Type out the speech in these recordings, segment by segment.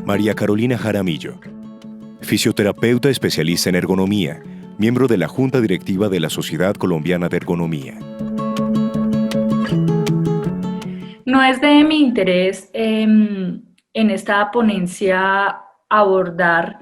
María Carolina Jaramillo, fisioterapeuta especialista en ergonomía, miembro de la Junta Directiva de la Sociedad Colombiana de Ergonomía. No es de mi interés en esta ponencia abordar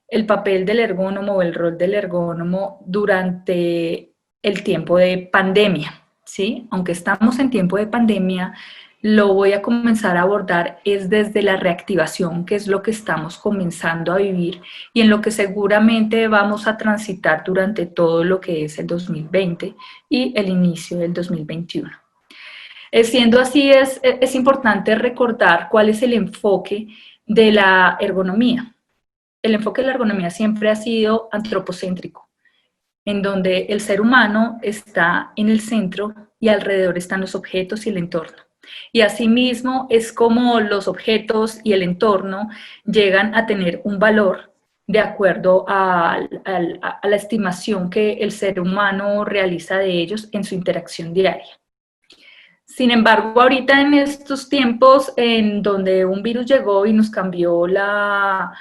el papel del ergónomo o el rol del ergónomo durante el tiempo de pandemia, ¿sí? Aunque estamos en tiempo de pandemia, lo voy a comenzar a abordar es desde la reactivación, que es lo que estamos comenzando a vivir y en lo que seguramente vamos a transitar durante todo lo que es el 2020 y el inicio del 2021. Siendo así, es importante recordar cuál es el enfoque de la ergonomía. El enfoque de la ergonomía siempre ha sido antropocéntrico, en donde el ser humano está en el centro y alrededor están los objetos y el entorno. Y asimismo es como los objetos y el entorno llegan a tener un valor de acuerdo a la estimación que el ser humano realiza de ellos en su interacción diaria. Sin embargo, ahorita en estos tiempos en donde un virus llegó y nos cambió la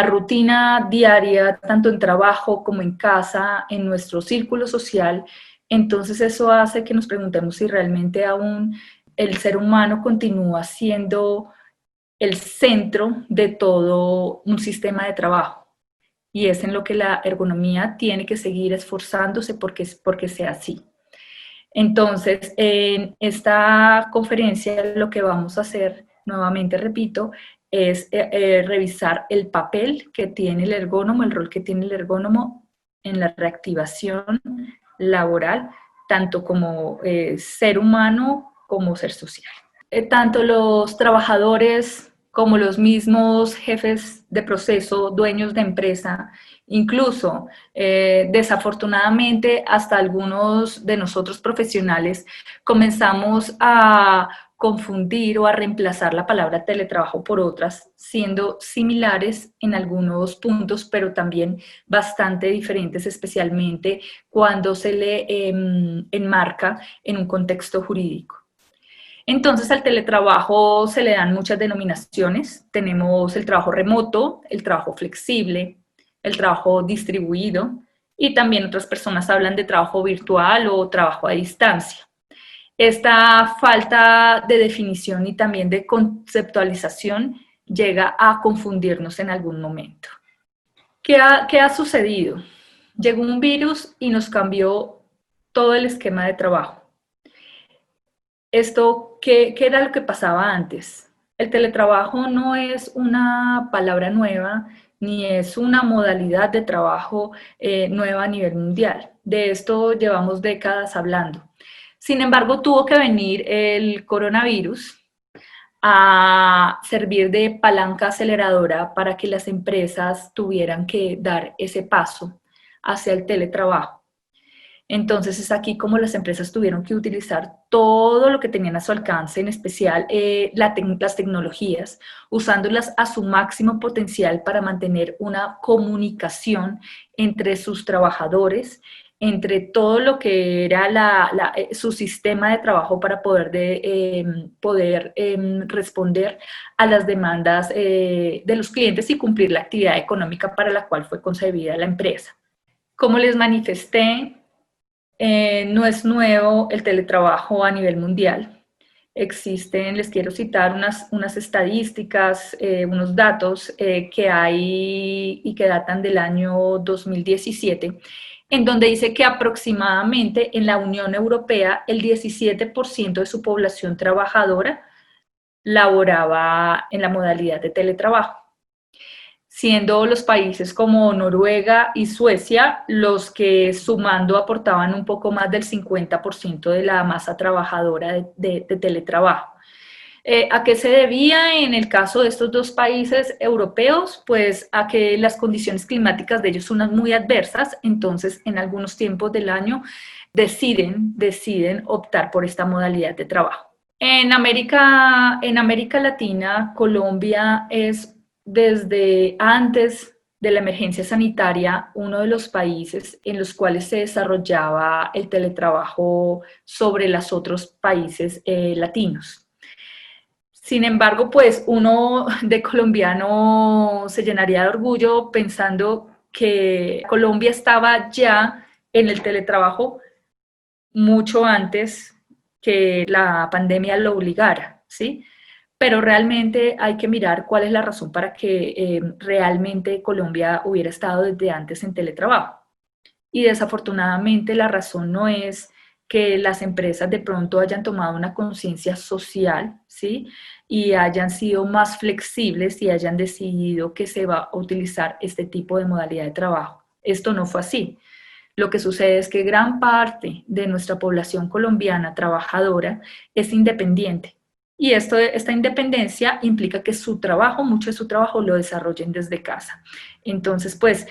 rutina diaria, tanto en trabajo como en casa, en nuestro círculo social, entonces eso hace que nos preguntemos si realmente aún el ser humano continúa siendo el centro de todo un sistema de trabajo. Y es en lo que la ergonomía tiene que seguir esforzándose porque sea así. Entonces, en esta conferencia lo que vamos a hacer, nuevamente repito, es revisar el papel que tiene el ergónomo, el rol que tiene el ergónomo en la reactivación laboral, tanto como ser humano como ser social. Tanto los trabajadores como los mismos jefes de proceso, dueños de empresa, incluso desafortunadamente hasta algunos de nosotros profesionales comenzamos a confundir o a reemplazar la palabra teletrabajo por otras, siendo similares en algunos puntos, pero también bastante diferentes, especialmente cuando se le enmarca en un contexto jurídico. Entonces al teletrabajo se le dan muchas denominaciones. Tenemos el trabajo remoto, el trabajo flexible, el trabajo distribuido y también otras personas hablan de trabajo virtual o trabajo a distancia. Esta falta de definición y también de conceptualización llega a confundirnos en algún momento. ¿Qué ha sucedido? Llegó un virus y nos cambió todo el esquema de trabajo. Esto, ¿qué era lo que pasaba antes? El teletrabajo no es una palabra nueva, ni es una modalidad de trabajo nueva a nivel mundial. De esto llevamos décadas hablando. Sin embargo, tuvo que venir el coronavirus a servir de palanca aceleradora para que las empresas tuvieran que dar ese paso hacia el teletrabajo. Entonces es aquí como las empresas tuvieron que utilizar todo lo que tenían a su alcance, en especial las tecnologías, usándolas a su máximo potencial para mantener una comunicación entre sus trabajadores, entre todo lo que era su sistema de trabajo para poder responder a las demandas de los clientes y cumplir la actividad económica para la cual fue concebida la empresa. Como les manifesté, no es nuevo el teletrabajo a nivel mundial. Existen, les quiero citar unas estadísticas, unos datos que hay y que datan del año 2017, en donde dice que aproximadamente en la Unión Europea el 17% de su población trabajadora laboraba en la modalidad de teletrabajo, siendo los países como Noruega y Suecia los que sumando aportaban un poco más del 50% de la masa trabajadora de teletrabajo. ¿A qué se debía en el caso de estos dos países europeos? Pues a que las condiciones climáticas de ellos son muy adversas, entonces en algunos tiempos del año deciden optar por esta modalidad de trabajo. En América Latina, Colombia es desde antes de la emergencia sanitaria uno de los países en los cuales se desarrollaba el teletrabajo sobre los otros países latinos. Sin embargo, pues uno de colombiano se llenaría de orgullo pensando que Colombia estaba ya en el teletrabajo mucho antes que la pandemia lo obligara, ¿sí? Pero realmente hay que mirar cuál es la razón para que realmente Colombia hubiera estado desde antes en teletrabajo. Y desafortunadamente la razón no es que las empresas de pronto hayan tomado una conciencia social, ¿sí? Y hayan sido más flexibles y hayan decidido que se va a utilizar este tipo de modalidad de trabajo. Esto no fue así. Lo que sucede es que gran parte de nuestra población colombiana trabajadora es independiente. Y esta independencia implica que su trabajo, mucho de su trabajo, lo desarrollen desde casa. Entonces, pues,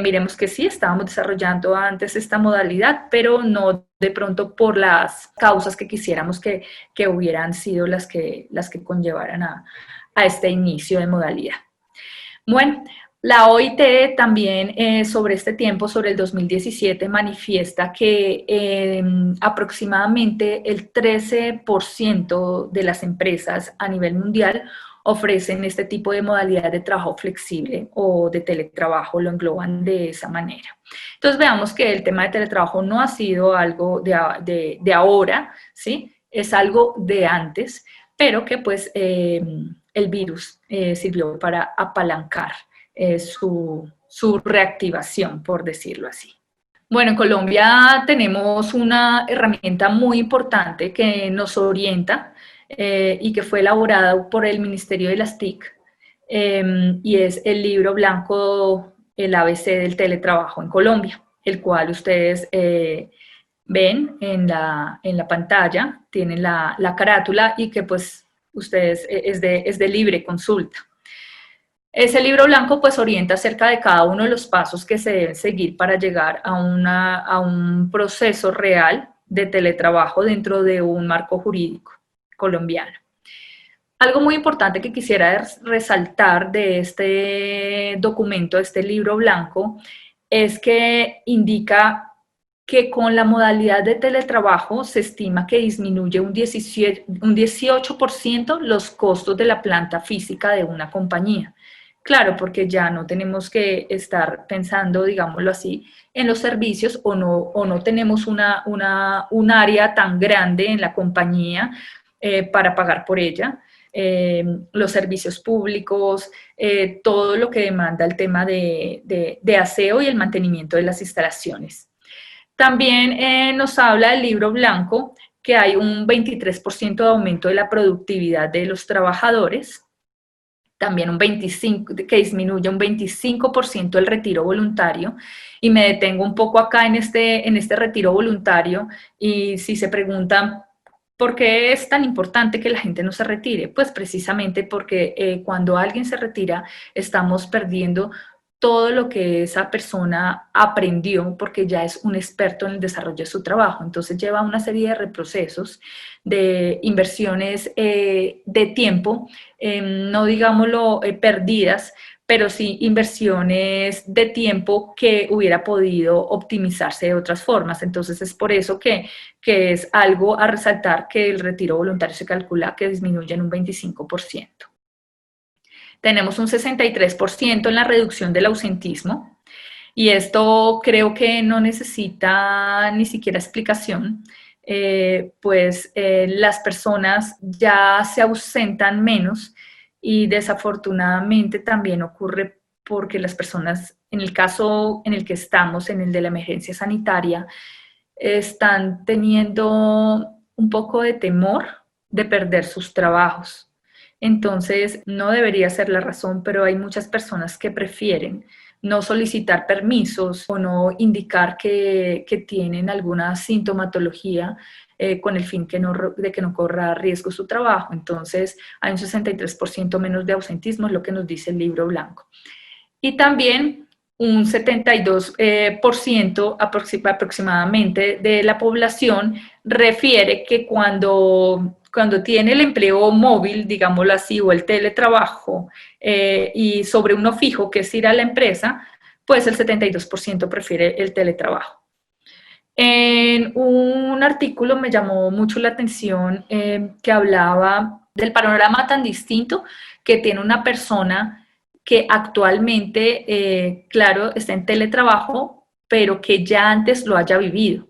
miremos que sí, estábamos desarrollando antes esta modalidad, pero no de pronto por las causas que quisiéramos que hubieran sido las que conllevaran a este inicio de modalidad. Bueno, la OIT también sobre este tiempo, sobre el 2017, manifiesta que aproximadamente el 13% de las empresas a nivel mundial ofrecen este tipo de modalidad de trabajo flexible o de teletrabajo, lo engloban de esa manera. Entonces veamos que el tema de teletrabajo no ha sido algo de ahora, ¿sí? Es algo de antes, pero que pues el virus sirvió para apalancar su reactivación, por decirlo así. Bueno, en Colombia tenemos una herramienta muy importante que nos orienta y que fue elaborada por el Ministerio de las TIC y es el libro blanco, el ABC del teletrabajo en Colombia, el cual ustedes ven en la pantalla, tienen la carátula y que pues ustedes es de libre consulta. Ese libro blanco pues orienta acerca de cada uno de los pasos que se deben seguir para llegar a un proceso real de teletrabajo dentro de un marco jurídico colombiano. Algo muy importante que quisiera resaltar de este documento, de este libro blanco, es que indica que con la modalidad de teletrabajo se estima que disminuye un 18% los costos de la planta física de una compañía. Claro, porque ya no tenemos que estar pensando, digámoslo así, en los servicios o no tenemos un área tan grande en la compañía para pagar por ella. Los servicios públicos, todo lo que demanda el tema de aseo y el mantenimiento de las instalaciones. También nos habla del libro blanco que hay un 23% de aumento de la productividad de los trabajadores, también que disminuye un 25% el retiro voluntario, y me detengo un poco acá en este retiro voluntario, y si se preguntan ¿por qué es tan importante que la gente no se retire? Pues precisamente porque cuando alguien se retira estamos perdiendo todo lo que esa persona aprendió porque ya es un experto en el desarrollo de su trabajo. Entonces lleva una serie de reprocesos, de inversiones de tiempo, no digámoslo perdidas, pero sí inversiones de tiempo que hubiera podido optimizarse de otras formas. Entonces es por eso que es algo a resaltar que el retiro voluntario se calcula que disminuye en un 25%. Tenemos un 63% en la reducción del ausentismo, y esto creo que no necesita ni siquiera explicación, pues las personas ya se ausentan menos y desafortunadamente también ocurre porque las personas, en el caso en el que estamos, en el de la emergencia sanitaria, están teniendo un poco de temor de perder sus trabajos. Entonces, no debería ser la razón, pero hay muchas personas que prefieren no solicitar permisos o no indicar que tienen alguna sintomatología con el fin de que no corra riesgo su trabajo. Entonces, hay un 63% menos de ausentismo, es lo que nos dice el libro blanco. Y también un 72% aproximadamente de la población refiere que cuando cuando tiene el empleo móvil, digámoslo así, o el teletrabajo, y sobre uno fijo, que es ir a la empresa, pues el 72% prefiere el teletrabajo. En un artículo me llamó mucho la atención que hablaba del panorama tan distinto que tiene una persona que actualmente, claro, está en teletrabajo, pero que ya antes lo haya vivido,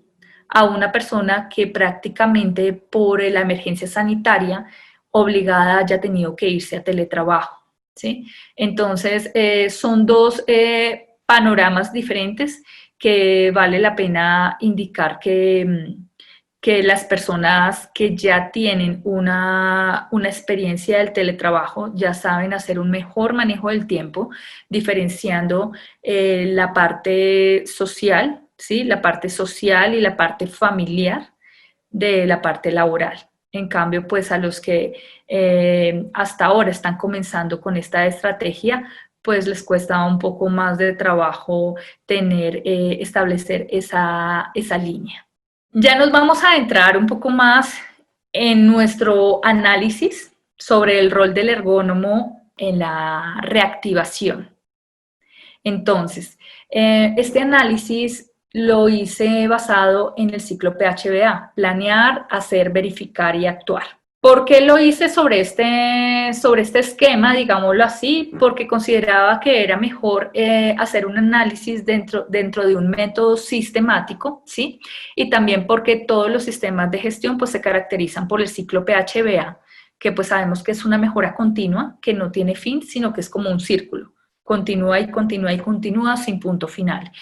a una persona que prácticamente por la emergencia sanitaria obligada haya tenido que irse a teletrabajo, ¿sí? Entonces, son dos panoramas diferentes que vale la pena indicar que las personas que ya tienen una experiencia del teletrabajo ya saben hacer un mejor manejo del tiempo, diferenciando la parte social, ¿sí? La parte social y la parte familiar de la parte laboral. En cambio, pues a los que hasta ahora están comenzando con esta estrategia, pues les cuesta un poco más de trabajo establecer esa línea. Ya nos vamos a adentrar un poco más en nuestro análisis sobre el rol del ergónomo en la reactivación. Entonces, este análisis lo hice basado en el ciclo PHBA, planear, hacer, verificar y actuar. ¿Por qué lo hice sobre este esquema, digámoslo así? Porque consideraba que era mejor hacer un análisis dentro de un método sistemático, ¿sí? Y también porque todos los sistemas de gestión pues, se caracterizan por el ciclo PHBA, que pues sabemos que es una mejora continua, que no tiene fin, sino que es como un círculo. Continúa y continúa y continúa sin punto final.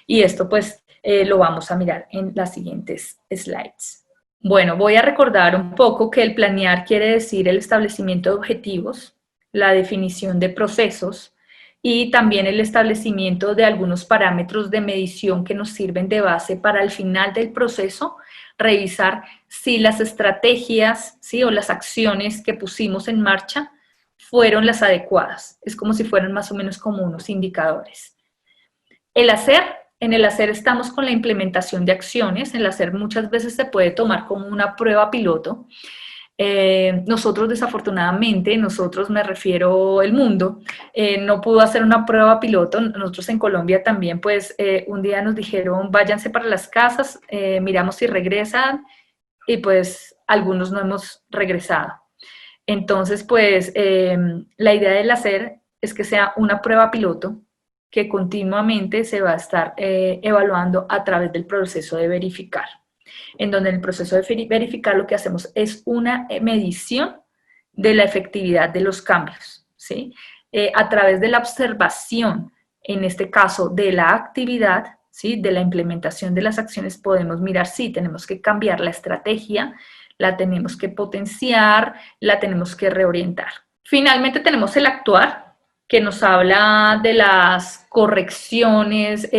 Y esto pues lo vamos a mirar en las siguientes slides. Bueno, voy a recordar un poco que el planear quiere decir el establecimiento de objetivos, la definición de procesos y también el establecimiento de algunos parámetros de medición que nos sirven de base para al final del proceso revisar si las estrategias, ¿sí? O las acciones que pusimos en marcha fueron las adecuadas. Es como si fueran más o menos como unos indicadores. En el hacer estamos con la implementación de acciones. El hacer muchas veces se puede tomar como una prueba piloto. Nosotros desafortunadamente, me refiero el mundo, no pudo hacer una prueba piloto. Nosotros en Colombia también, pues un día nos dijeron váyanse para las casas, miramos si regresan y pues algunos no hemos regresado. Entonces, pues la idea del hacer es que sea una prueba piloto que continuamente se va a estar evaluando a través del proceso de verificar, en donde en el proceso de verificar lo que hacemos es una medición de la efectividad de los cambios, ¿sí? A través de la observación, en este caso de la actividad, ¿sí? De la implementación de las acciones, podemos mirar si tenemos que cambiar la estrategia, la tenemos que potenciar, la tenemos que reorientar. Finalmente tenemos el actuar, que nos habla de las correcciones,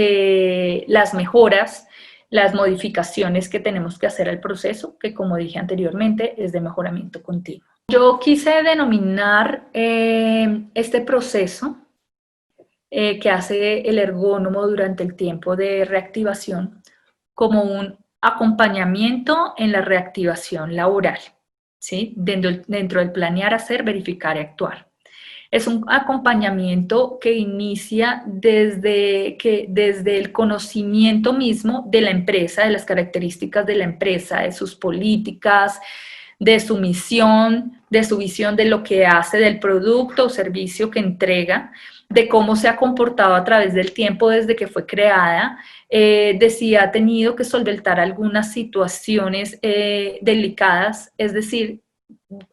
las mejoras, las modificaciones que tenemos que hacer al proceso, que como dije anteriormente, es de mejoramiento continuo. Yo quise denominar este proceso que hace el ergónomo durante el tiempo de reactivación como un acompañamiento en la reactivación laboral, ¿sí? Dentro del planear, hacer, verificar y actuar. Es un acompañamiento que inicia desde el conocimiento mismo de la empresa, de las características de la empresa, de sus políticas, de su misión, de su visión de lo que hace, del producto o servicio que entrega, de cómo se ha comportado a través del tiempo desde que fue creada, de si ha tenido que solventar algunas situaciones delicadas, es decir,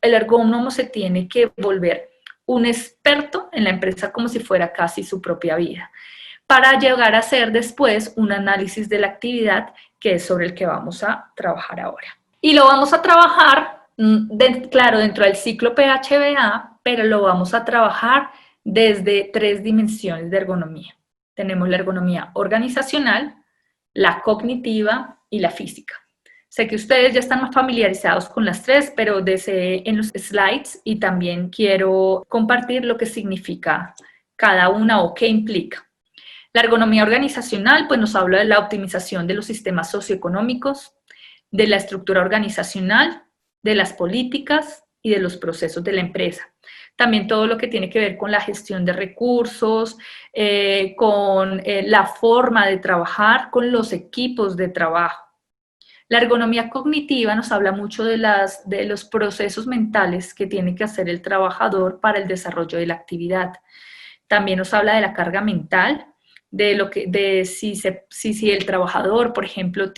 el ergónomo se tiene que volver un experto en la empresa como si fuera casi su propia vida, para llegar a hacer después un análisis de la actividad, que es sobre el que vamos a trabajar ahora. Y lo vamos a trabajar, claro, dentro del ciclo PHBA, pero lo vamos a trabajar desde 3 dimensiones de ergonomía. Tenemos la ergonomía organizacional, la cognitiva y la física. Sé que ustedes ya están más familiarizados con las 3, pero desde en los slides y también quiero compartir lo que significa cada una o qué implica. La ergonomía organizacional pues nos habla de la optimización de los sistemas socioeconómicos, de la estructura organizacional, de las políticas y de los procesos de la empresa. También todo lo que tiene que ver con la gestión de recursos, con la forma de trabajar, con los equipos de trabajo. La ergonomía cognitiva nos habla mucho de los procesos mentales que tiene que hacer el trabajador para el desarrollo de la actividad. También nos habla de la carga mental, de si el trabajador, por ejemplo,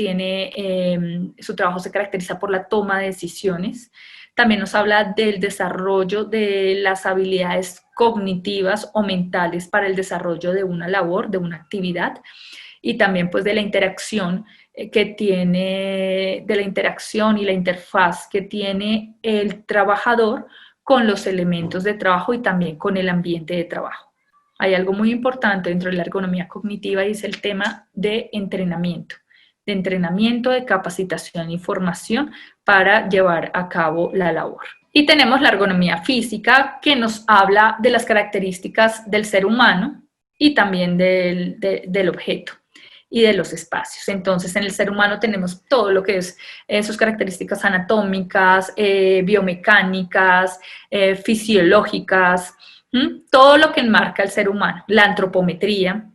su trabajo se caracteriza por la toma de decisiones. También nos habla del desarrollo de las habilidades cognitivas o mentales para el desarrollo de una labor, de una actividad, y también pues de la interacción de la interacción y la interfaz que tiene el trabajador con los elementos de trabajo y también con el ambiente de trabajo. Hay algo muy importante dentro de la ergonomía cognitiva y es el tema de entrenamiento, de capacitación y formación para llevar a cabo la labor. Y tenemos la ergonomía física, que nos habla de las características del ser humano y también del objeto y de los espacios. Entonces, en el ser humano tenemos todo lo que es sus características anatómicas, biomecánicas, fisiológicas, todo lo que enmarca el ser humano, la antropometría.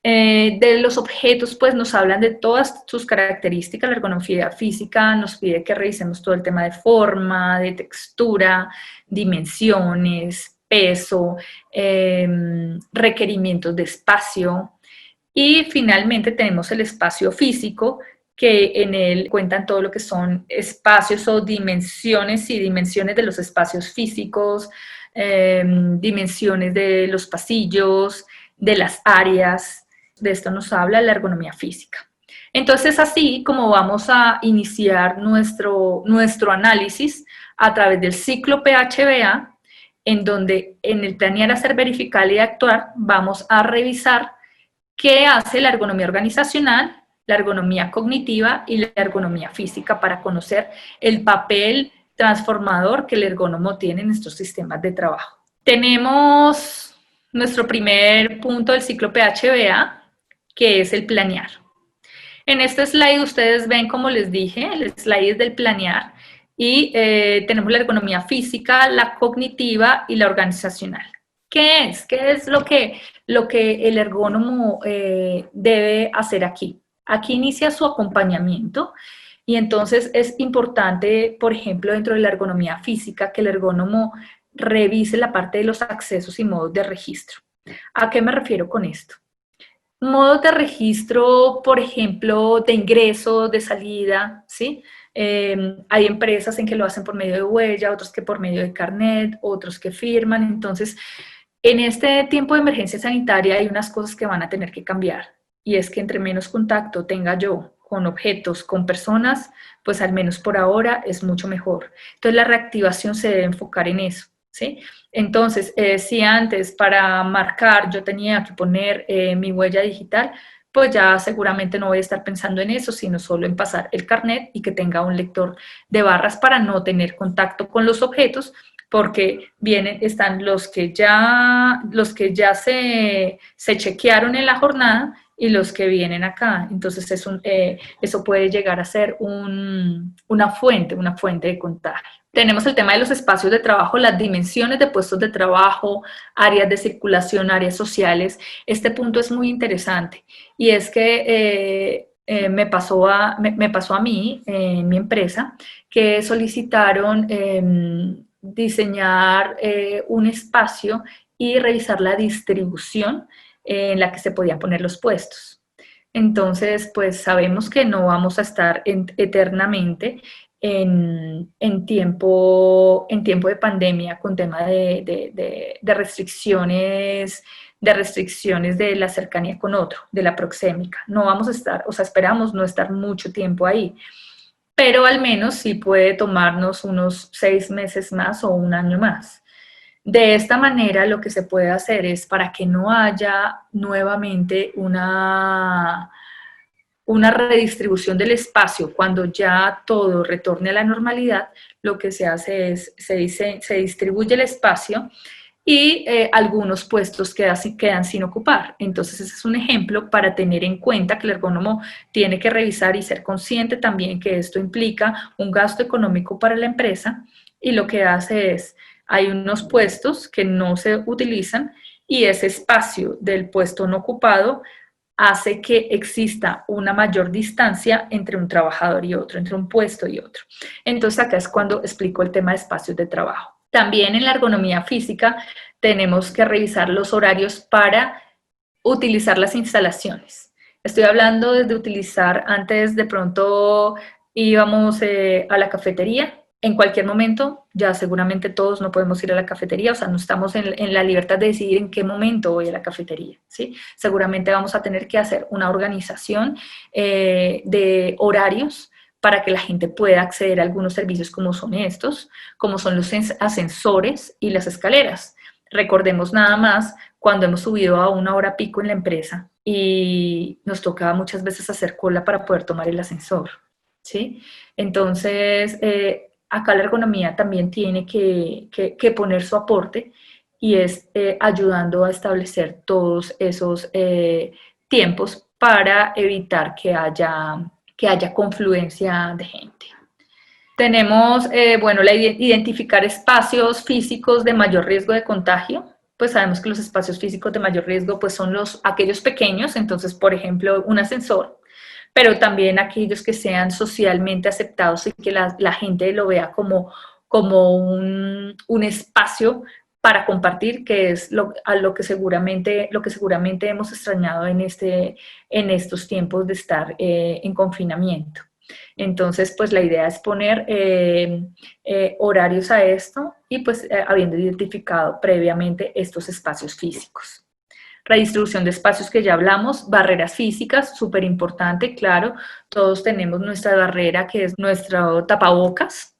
De los objetos, pues nos hablan de todas sus características. La ergonomía física nos pide que revisemos todo el tema de forma, de textura, dimensiones, peso, requerimientos de espacio. Y finalmente tenemos el espacio físico, que en él cuentan todo lo que son espacios o dimensiones y dimensiones de los espacios físicos, dimensiones de los pasillos, de las áreas. De esto nos habla la ergonomía física. Entonces, así como vamos a iniciar nuestro análisis a través del ciclo PHBA, en donde en el planear, hacer, verificar y actuar, vamos a revisar qué hace la ergonomía organizacional, la ergonomía cognitiva y la ergonomía física para conocer el papel transformador que el ergónomo tiene en estos sistemas de trabajo. Tenemos nuestro primer punto del ciclo PHBA, que es el planear. En este slide ustedes ven, como les dije, el slide es del planear y tenemos la ergonomía física, la cognitiva y la organizacional. ¿Qué es? ¿Qué es lo que el ergónomo debe hacer aquí? Aquí inicia su acompañamiento y entonces es importante, por ejemplo, dentro de la ergonomía física, que el ergónomo revise la parte de los accesos y modos de registro. ¿A qué me refiero con esto? Modos de registro, por ejemplo, de ingreso, de salida, ¿sí? Hay empresas en que lo hacen por medio de huella, otros que por medio de carnet, otros que firman. Entonces, en este tiempo de emergencia sanitaria hay unas cosas que van a tener que cambiar, y es que entre menos contacto tenga yo con objetos, con personas, pues al menos por ahora es mucho mejor. Entonces, la reactivación se debe enfocar en eso, ¿sí? Entonces, si antes para marcar yo tenía que poner mi huella digital, pues ya seguramente no voy a estar pensando en eso, sino solo en pasar el carnet y que tenga un lector de barras para no tener contacto con los objetos, porque están los que ya se chequearon en la jornada y los que vienen acá. Entonces, eso puede llegar a ser una fuente de contagio. Tenemos el tema de los espacios de trabajo, las dimensiones de puestos de trabajo, áreas de circulación, áreas sociales. Este punto es muy interesante y es que me pasó a mí, en mi empresa, que solicitaron diseñar un espacio y revisar la distribución en la que se podían poner los puestos. Entonces, pues sabemos que no vamos a estar eternamente en tiempo de pandemia, con tema de restricciones de la cercanía con otro, de la proxémica. No vamos a estar, o sea, esperamos no estar mucho tiempo ahí, pero al menos sí puede tomarnos unos 6 meses más o un año más. De esta manera, lo que se puede hacer es, para que no haya nuevamente una redistribución del espacio cuando ya todo retorne a la normalidad, lo que se hace es, se distribuye el espacio y algunos puestos quedan sin ocupar. Entonces ese es un ejemplo para tener en cuenta que el ergónomo tiene que revisar y ser consciente también que esto implica un gasto económico para la empresa, y lo que hace es, hay unos puestos que no se utilizan y ese espacio del puesto no ocupado hace que exista una mayor distancia entre un trabajador y otro, entre un puesto y otro. Entonces acá es cuando explico el tema de espacios de trabajo. También en la ergonomía física tenemos que revisar los horarios para utilizar las instalaciones. Estoy hablando desde utilizar, antes de pronto íbamos a la cafetería, en cualquier momento, ya seguramente todos no podemos ir a la cafetería, o sea, no estamos en la libertad de decidir en qué momento voy a la cafetería, ¿sí? Seguramente vamos a tener que hacer una organización de horarios para que la gente pueda acceder a algunos servicios como son estos, como son los ascensores y las escaleras. Recordemos nada más cuando hemos subido a una hora pico en la empresa y nos tocaba muchas veces hacer cola para poder tomar el ascensor, ¿sí? Entonces, acá la ergonomía también tiene que poner su aporte y es ayudando a establecer todos esos tiempos para evitar que haya confluencia de gente. Tenemos, bueno, identificar espacios físicos de mayor riesgo de contagio. Pues sabemos que los espacios físicos de mayor riesgo pues son aquellos pequeños, entonces, por ejemplo, un ascensor, pero también aquellos que sean socialmente aceptados y que la gente lo vea como un espacio para compartir, que es lo que seguramente hemos extrañado en estos tiempos de estar en confinamiento. Entonces, pues la idea es poner horarios a esto y pues habiendo identificado previamente estos espacios físicos. Redistribución de espacios que ya hablamos, barreras físicas, súper importante, claro, todos tenemos nuestra barrera que es nuestro tapabocas,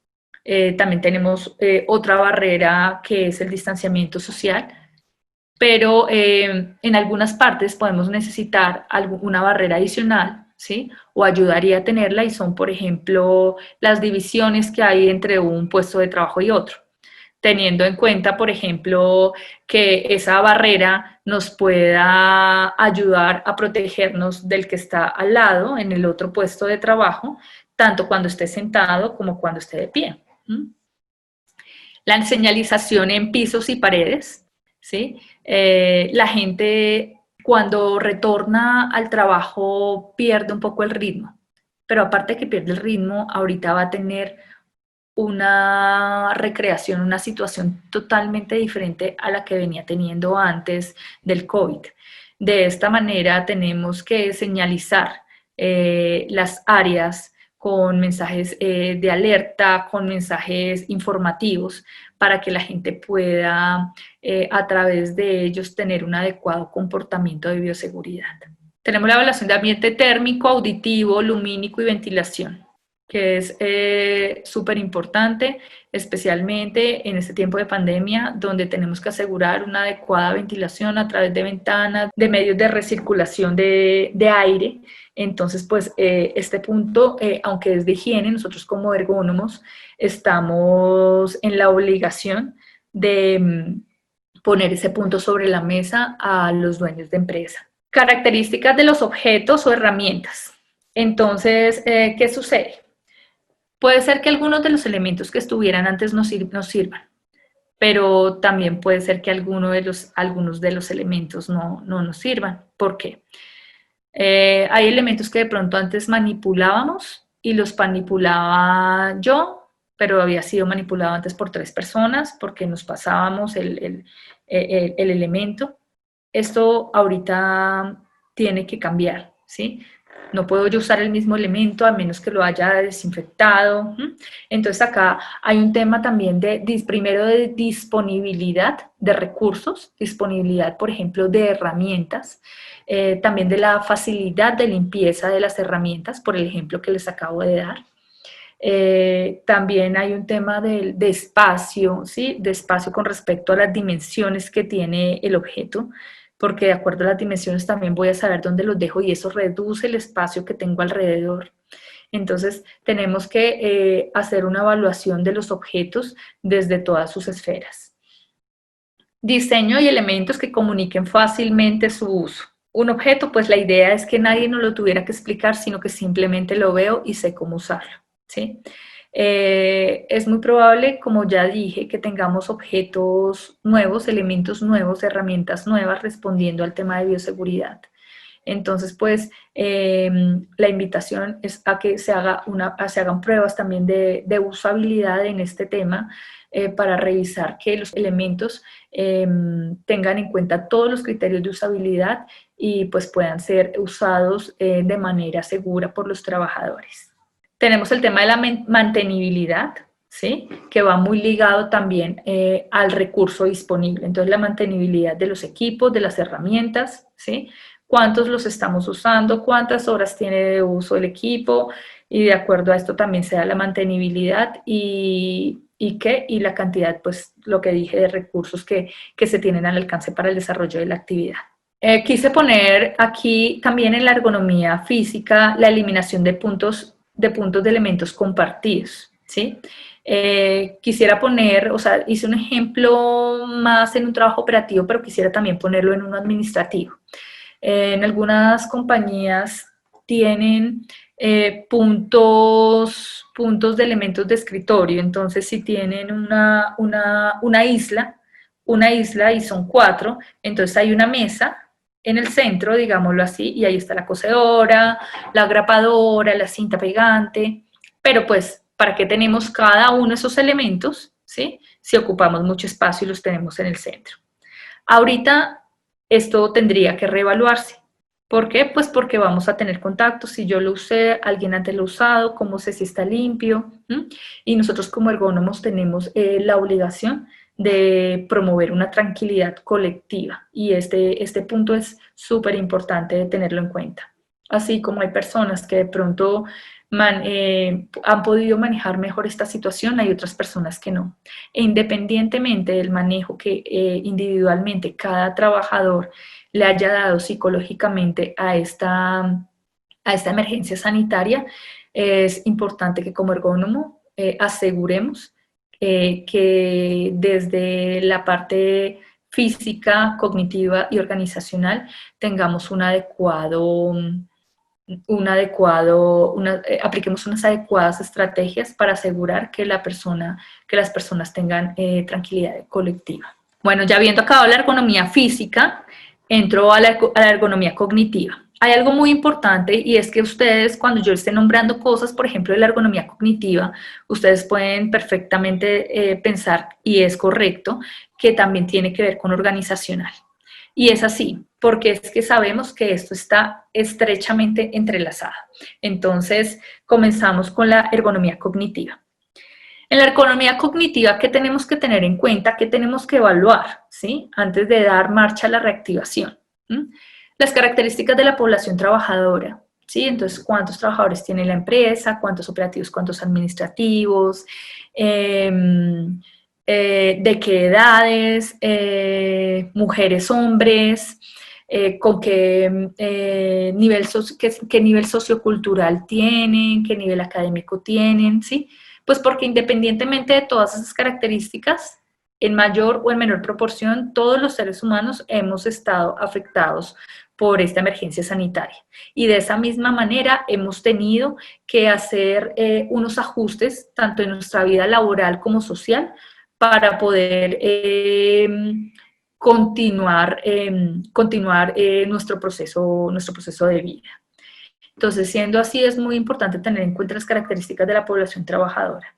también tenemos otra barrera que es el distanciamiento social, pero en algunas partes podemos necesitar una barrera adicional, ¿sí? O ayudaría a tenerla y son, por ejemplo, las divisiones que hay entre un puesto de trabajo y otro, teniendo en cuenta, por ejemplo, que esa barrera nos pueda ayudar a protegernos del que está al lado en el otro puesto de trabajo, tanto cuando esté sentado como cuando esté de pie. La señalización en pisos y paredes, ¿sí? La gente cuando retorna al trabajo pierde un poco el ritmo, pero aparte de que pierde el ritmo, ahorita va a tener una recreación, una situación totalmente diferente a la que venía teniendo antes del COVID. De esta manera tenemos que señalizar las áreas con mensajes de alerta, con mensajes informativos, para que la gente pueda, a través de ellos, tener un adecuado comportamiento de bioseguridad. Tenemos la evaluación de ambiente térmico, auditivo, lumínico y ventilación, que es súper importante, especialmente en este tiempo de pandemia, donde tenemos que asegurar una adecuada ventilación a través de ventanas, de medios de recirculación de aire. Entonces, pues este punto, aunque es de higiene, nosotros como ergónomos estamos en la obligación de poner ese punto sobre la mesa a los dueños de empresa. Características de los objetos o herramientas. Entonces, ¿qué sucede? Puede ser que algunos de los elementos que estuvieran antes nos sirvan, pero también puede ser que algunos de los elementos no nos sirvan. ¿Por qué? Hay elementos que de pronto antes manipulábamos y los manipulaba yo, pero había sido manipulado antes por 3 personas porque nos pasábamos el elemento. Esto ahorita tiene que cambiar, ¿sí? No puedo yo usar el mismo elemento a menos que lo haya desinfectado. Entonces acá hay un tema también primero de disponibilidad de recursos, disponibilidad, por ejemplo, de herramientas, también de la facilidad de limpieza de las herramientas, por el ejemplo que les acabo de dar. También hay un tema de espacio, ¿sí? De espacio con respecto a las dimensiones que tiene el objeto, porque de acuerdo a las dimensiones también voy a saber dónde los dejo y eso reduce el espacio que tengo alrededor. Entonces, tenemos que hacer una evaluación de los objetos desde todas sus esferas. Diseño y elementos que comuniquen fácilmente su uso. Un objeto, pues la idea es que nadie nos lo tuviera que explicar, sino que simplemente lo veo y sé cómo usarlo, ¿sí? Es muy probable, como ya dije, que tengamos objetos nuevos, elementos nuevos, herramientas nuevas respondiendo al tema de bioseguridad. Entonces, pues, la invitación es a que se hagan pruebas también de usabilidad en este tema para revisar que los elementos tengan en cuenta todos los criterios de usabilidad y pues puedan ser usados de manera segura por los trabajadores. Tenemos el tema de la mantenibilidad, ¿sí? Que va muy ligado también al recurso disponible. Entonces, la mantenibilidad de los equipos, de las herramientas, ¿sí? Cuántos los estamos usando, cuántas horas tiene de uso el equipo, y de acuerdo a esto también se da la mantenibilidad y la cantidad, pues lo que dije, de recursos que se tienen al alcance para el desarrollo de la actividad. Quise poner aquí también en la ergonomía física la eliminación de puntos de elementos compartidos, ¿sí? Quisiera poner, o sea, hice un ejemplo más en un trabajo operativo, pero quisiera también ponerlo en uno administrativo. En algunas compañías tienen puntos de elementos de escritorio. Entonces, si tienen una isla y son 4, entonces hay una mesa en el centro, digámoslo así, y ahí está la cosedora, la grapadora, la cinta pegante, pero pues, ¿para qué tenemos cada uno de esos elementos? ¿Sí? Si ocupamos mucho espacio y los tenemos en el centro. Ahorita esto tendría que reevaluarse. ¿Por qué? Pues porque vamos a tener contacto. Si yo lo usé, alguien antes lo ha usado, cómo sé si está limpio. Y nosotros como ergónomos tenemos la obligación de promover una tranquilidad colectiva. Y este punto es súper importante de tenerlo en cuenta. Así como hay personas que de pronto han podido manejar mejor esta situación, hay otras personas que no. E independientemente del manejo que individualmente cada trabajador le haya dado psicológicamente a esta emergencia sanitaria, es importante que como ergónomo aseguremos que desde la parte física, cognitiva y organizacional tengamos apliquemos unas adecuadas estrategias para asegurar que las personas tengan tranquilidad colectiva. Bueno, ya habiendo acabado la ergonomía física, entro a la ergonomía cognitiva. Hay algo muy importante y es que ustedes, cuando yo esté nombrando cosas, por ejemplo, de la ergonomía cognitiva, ustedes pueden perfectamente pensar, y es correcto, que también tiene que ver con organizacional. Y es así, porque es que sabemos que esto está estrechamente entrelazado. Entonces, comenzamos con la ergonomía cognitiva. En la ergonomía cognitiva, ¿qué tenemos que tener en cuenta? ¿Qué tenemos que evaluar? ¿Sí? Antes de dar marcha a la reactivación. Las características de la población trabajadora. ¿Sí? Entonces, ¿cuántos trabajadores tiene la empresa? ¿Cuántos operativos? ¿Cuántos administrativos? De qué edades, mujeres, hombres, con qué nivel sociocultural tienen, qué nivel académico tienen, ¿sí? Pues porque independientemente de todas esas características, en mayor o en menor proporción, todos los seres humanos hemos estado afectados por esta emergencia sanitaria. Y de esa misma manera hemos tenido que hacer unos ajustes, tanto en nuestra vida laboral como social, para poder continuar nuestro proceso de vida. Entonces, siendo así, es muy importante tener en cuenta las características de la población trabajadora,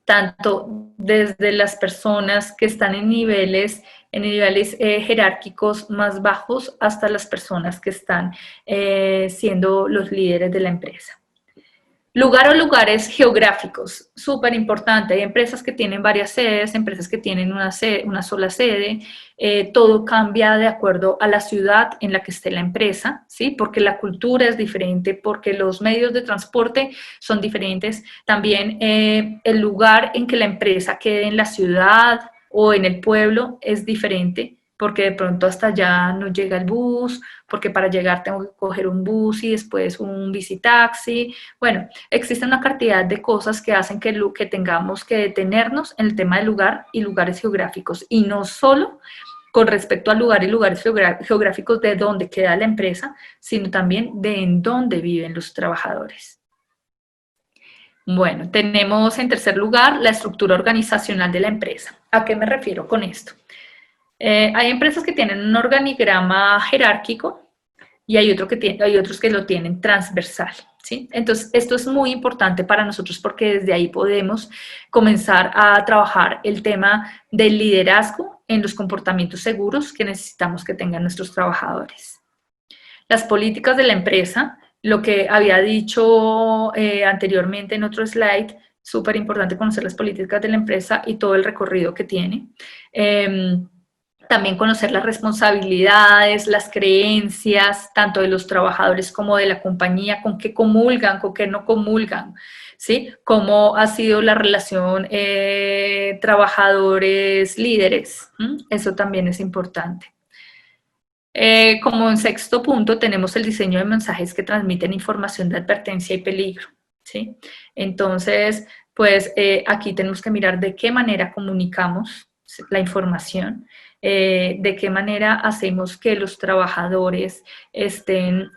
tanto desde las personas que están en niveles jerárquicos más bajos hasta las personas que están siendo los líderes de la empresa. Lugar o lugares geográficos, súper importante. Hay empresas que tienen varias sedes, empresas que tienen una sola sede. Todo cambia de acuerdo a la ciudad en la que esté la empresa, ¿sí? Porque la cultura es diferente, porque los medios de transporte son diferentes. También el lugar en que la empresa quede en la ciudad o en el pueblo es diferente, porque de pronto hasta allá no llega el bus, porque para llegar tengo que coger un bus y después un bicitaxi. Bueno, existe una cantidad de cosas que hacen que tengamos que detenernos en el tema del lugar y lugares geográficos, y no solo con respecto al lugar y lugares geográficos de dónde queda la empresa, sino también de en dónde viven los trabajadores. Bueno, tenemos en tercer lugar la estructura organizacional de la empresa. ¿A qué me refiero con esto? Hay empresas que tienen un organigrama jerárquico y hay otros que lo tienen transversal, ¿sí? Entonces, esto es muy importante para nosotros porque desde ahí podemos comenzar a trabajar el tema del liderazgo en los comportamientos seguros que necesitamos que tengan nuestros trabajadores. Las políticas de la empresa, lo que había dicho anteriormente en otro slide, súper importante conocer las políticas de la empresa y todo el recorrido que tiene. También conocer las responsabilidades, las creencias, tanto de los trabajadores como de la compañía, con qué comulgan, con qué no comulgan, ¿sí? Cómo ha sido la relación trabajadores-líderes, eso también es importante. Como en sexto punto tenemos el diseño de mensajes que transmiten información de advertencia y peligro, ¿sí? Entonces, pues aquí tenemos que mirar de qué manera comunicamos la información, de qué manera hacemos que los trabajadores estén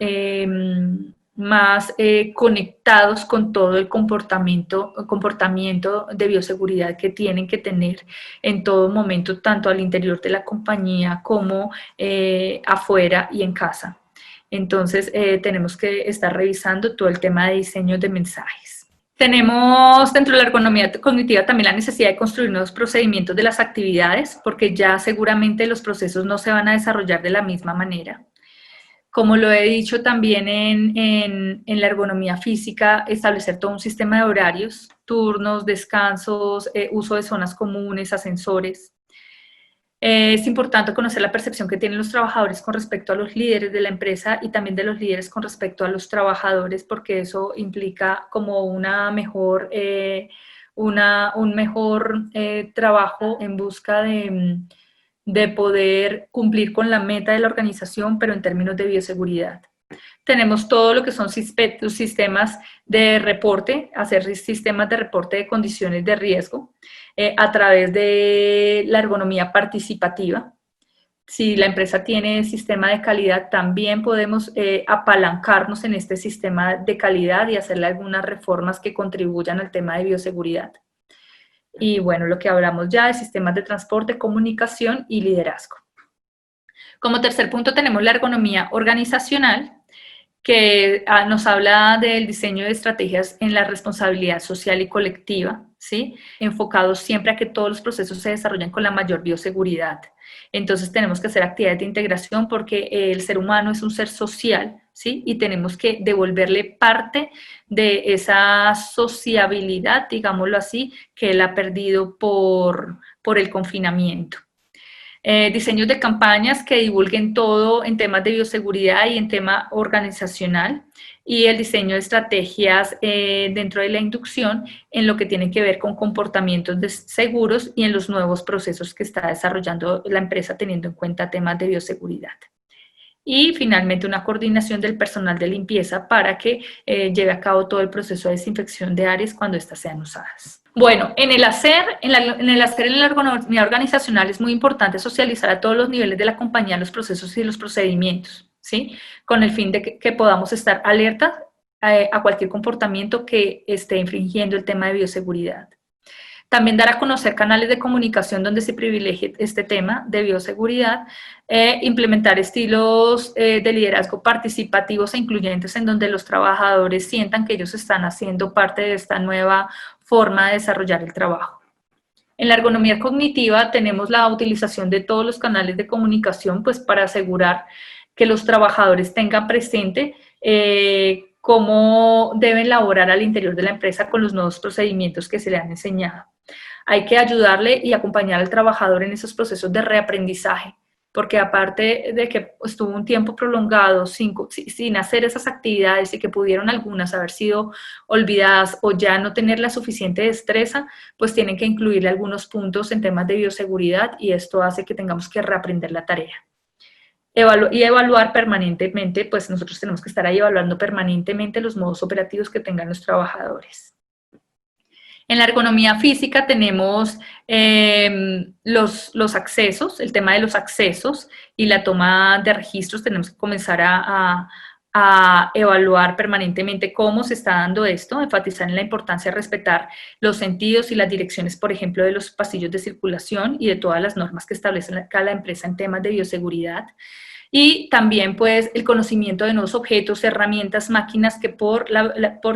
más conectados con todo el comportamiento de bioseguridad que tienen que tener en todo momento, tanto al interior de la compañía como afuera y en casa. Entonces, tenemos que estar revisando todo el tema de diseño de mensajes. Tenemos dentro de la ergonomía cognitiva también la necesidad de construir nuevos procedimientos de las actividades, porque ya seguramente los procesos no se van a desarrollar de la misma manera. Como lo he dicho también en la ergonomía física, establecer todo un sistema de horarios, turnos, descansos, uso de zonas comunes, ascensores. Es importante conocer la percepción que tienen los trabajadores con respecto a los líderes de la empresa y también de los líderes con respecto a los trabajadores, porque eso implica como una mejor, un mejor trabajo en busca de poder cumplir con la meta de la organización, pero en términos de bioseguridad. Tenemos todo lo que son sistemas de reporte, hacer sistemas de reporte de condiciones de riesgo a través de la ergonomía participativa. Si la empresa tiene sistema de calidad, también podemos apalancarnos en este sistema de calidad y hacerle algunas reformas que contribuyan al tema de bioseguridad. Y bueno, lo que hablamos ya de sistemas de transporte, comunicación y liderazgo. Como tercer punto tenemos la ergonomía organizacional, que nos habla del diseño de estrategias en la responsabilidad social y colectiva, ¿sí? Enfocados siempre a que todos los procesos se desarrollen con la mayor bioseguridad. Entonces tenemos que hacer actividades de integración porque el ser humano es un ser social, ¿sí? Y tenemos que devolverle parte de esa sociabilidad, digámoslo así, que él ha perdido por el confinamiento. Diseños de campañas que divulguen todo en temas de bioseguridad y en tema organizacional, y el diseño de estrategias dentro de la inducción en lo que tiene que ver con comportamientos seguros y en los nuevos procesos que está desarrollando la empresa teniendo en cuenta temas de bioseguridad. Y finalmente una coordinación del personal de limpieza para que lleve a cabo todo el proceso de desinfección de áreas cuando éstas sean usadas. Bueno, en el hacer en la ergonomía organizacional es muy importante socializar a todos los niveles de la compañía los procesos y los procedimientos, ¿sí? Con el fin de que podamos estar alertas a cualquier comportamiento que esté infringiendo el tema de bioseguridad. También dar a conocer canales de comunicación donde se privilegie este tema de bioseguridad, implementar estilos de liderazgo participativos e incluyentes en donde los trabajadores sientan que ellos están haciendo parte de esta nueva forma de desarrollar el trabajo. En la ergonomía cognitiva tenemos la utilización de todos los canales de comunicación pues, para asegurar que los trabajadores tengan presente cómo deben laborar al interior de la empresa con los nuevos procedimientos que se le han enseñado. Hay que ayudarle y acompañar al trabajador en esos procesos de reaprendizaje porque aparte de que estuvo un tiempo prolongado sin hacer esas actividades y que pudieron algunas haber sido olvidadas o ya no tener la suficiente destreza, pues tienen que incluirle algunos puntos en temas de bioseguridad y esto hace que tengamos que reaprender la tarea. Evaluar permanentemente, pues nosotros tenemos que estar ahí evaluando permanentemente los modos operativos que tengan los trabajadores. En la ergonomía física tenemos los accesos, el tema de los accesos y la toma de registros. Tenemos que comenzar a evaluar permanentemente cómo se está dando esto, enfatizar en la importancia de respetar los sentidos y las direcciones, por ejemplo, de los pasillos de circulación y de todas las normas que establece cada empresa en temas de bioseguridad. Y también pues el conocimiento de nuevos objetos, herramientas, máquinas que por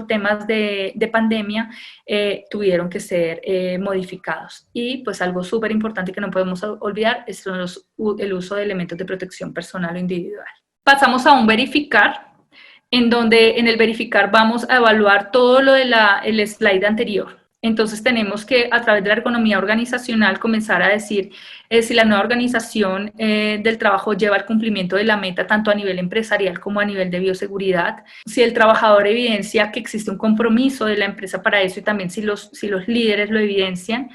temas de pandemia tuvieron que ser modificados. Y pues algo súper importante que no podemos olvidar es el uso de elementos de protección personal o individual. Pasamos a un verificar, en donde en el verificar vamos a evaluar todo lo del slide anterior. Entonces tenemos que, a través de la ergonomía organizacional, comenzar a decir si la nueva organización del trabajo lleva al cumplimiento de la meta, tanto a nivel empresarial como a nivel de bioseguridad, si el trabajador evidencia que existe un compromiso de la empresa para eso y también si los líderes lo evidencian.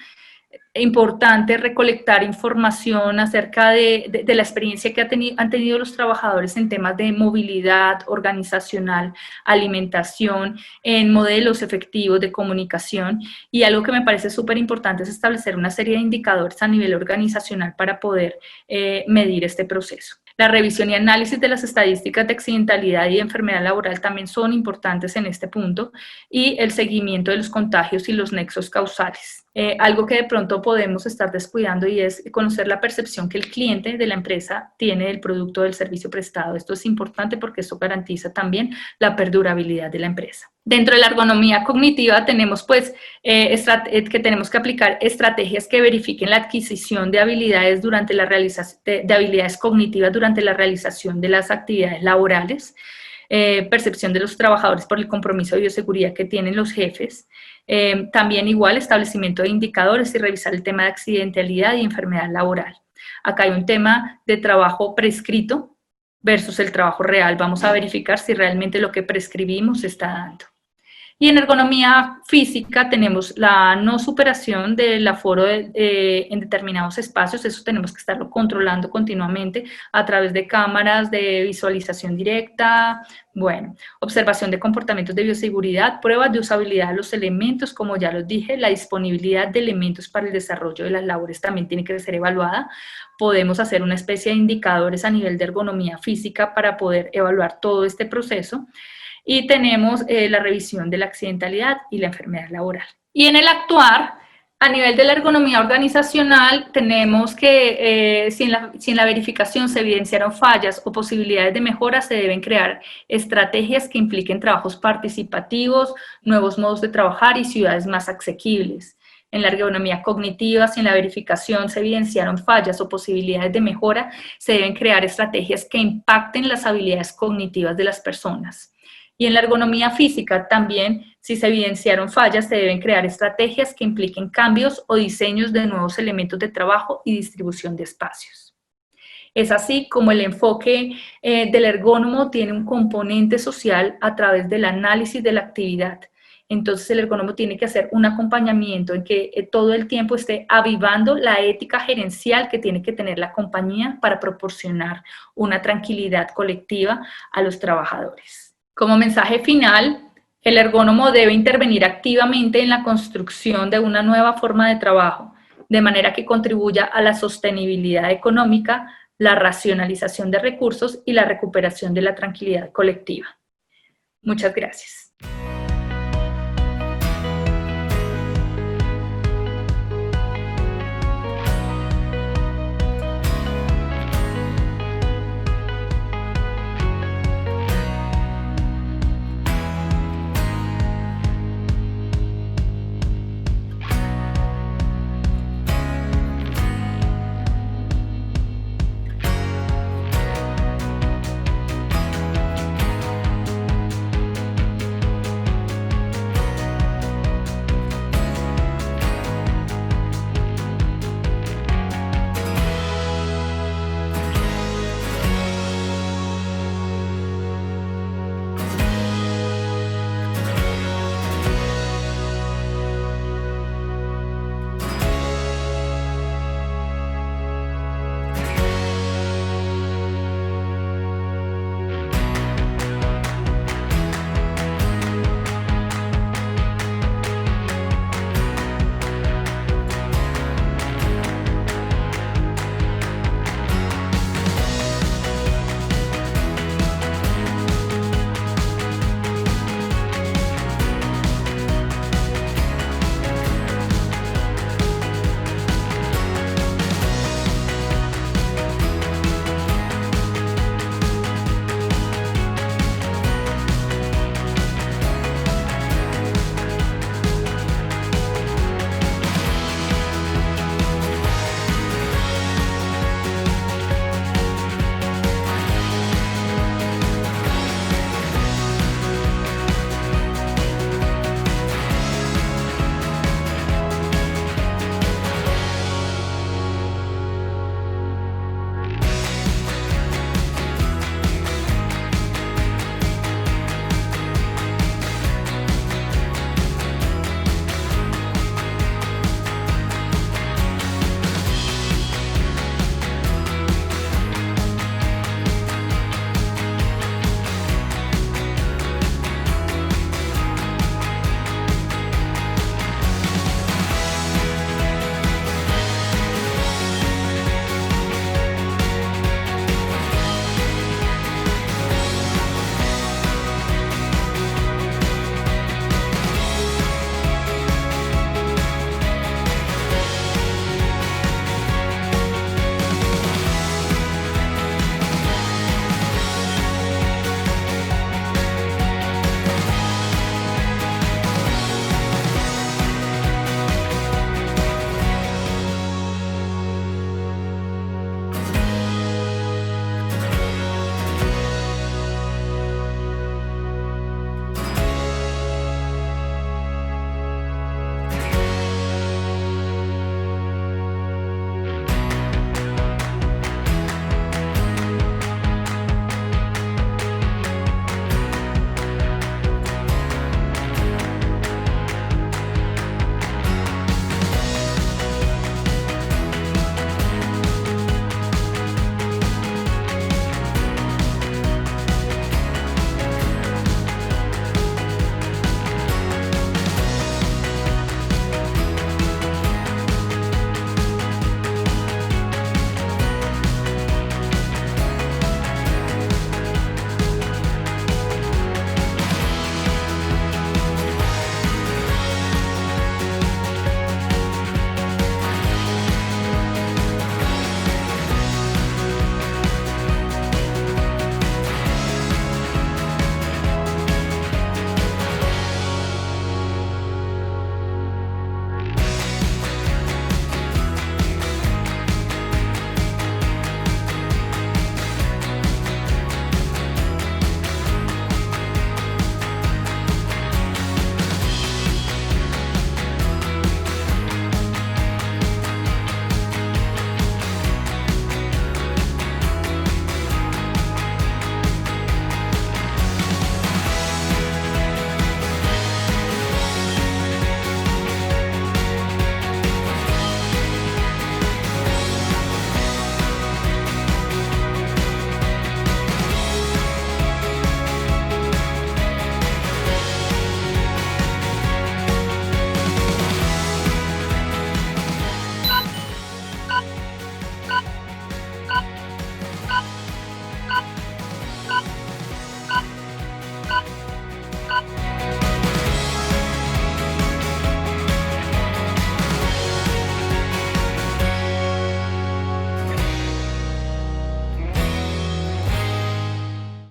Importante recolectar información acerca de la experiencia que han tenido los trabajadores en temas de movilidad organizacional, alimentación, en modelos efectivos de comunicación, y algo que me parece súper importante es establecer una serie de indicadores a nivel organizacional para poder medir este proceso. La revisión y análisis de las estadísticas de accidentalidad y de enfermedad laboral también son importantes en este punto, y el seguimiento de los contagios y los nexos causales. Algo que de pronto podemos estar descuidando y es conocer la percepción que el cliente de la empresa tiene del producto o del servicio prestado. Esto es importante porque esto garantiza también la perdurabilidad de la empresa. Dentro de la ergonomía cognitiva tenemos pues que tenemos que aplicar estrategias que verifiquen la adquisición de habilidades durante la realización de habilidades cognitivas durante la realización de las actividades laborales, percepción de los trabajadores por el compromiso de bioseguridad que tienen los jefes, también igual establecimiento de indicadores y revisar el tema de accidentalidad y enfermedad laboral. Acá hay un tema de trabajo prescrito versus el trabajo real. Vamos a verificar si realmente lo que prescribimos se está dando. Y en ergonomía física tenemos la no superación del aforo en determinados espacios. Eso tenemos que estarlo controlando continuamente a través de cámaras de visualización directa, bueno, observación de comportamientos de bioseguridad, pruebas de usabilidad de los elementos, como ya los dije, la disponibilidad de elementos para el desarrollo de las labores también tiene que ser evaluada. Podemos hacer una especie de indicadores a nivel de ergonomía física para poder evaluar todo este proceso. Y tenemos la revisión de la accidentalidad y la enfermedad laboral. Y en el actuar, a nivel de la ergonomía organizacional, tenemos que, si en la verificación se evidenciaron fallas o posibilidades de mejora, se deben crear estrategias que impliquen trabajos participativos, nuevos modos de trabajar y ciudades más asequibles. En la ergonomía cognitiva, si en la verificación se evidenciaron fallas o posibilidades de mejora, se deben crear estrategias que impacten las habilidades cognitivas de las personas. Y en la ergonomía física también, si se evidenciaron fallas, se deben crear estrategias que impliquen cambios o diseños de nuevos elementos de trabajo y distribución de espacios. Es así como el enfoque del ergónomo tiene un componente social a través del análisis de la actividad. Entonces el ergónomo tiene que hacer un acompañamiento en que todo el tiempo esté avivando la ética gerencial que tiene que tener la compañía para proporcionar una tranquilidad colectiva a los trabajadores. Como mensaje final, el ergónomo debe intervenir activamente en la construcción de una nueva forma de trabajo, de manera que contribuya a la sostenibilidad económica, la racionalización de recursos y la recuperación de la tranquilidad colectiva. Muchas gracias.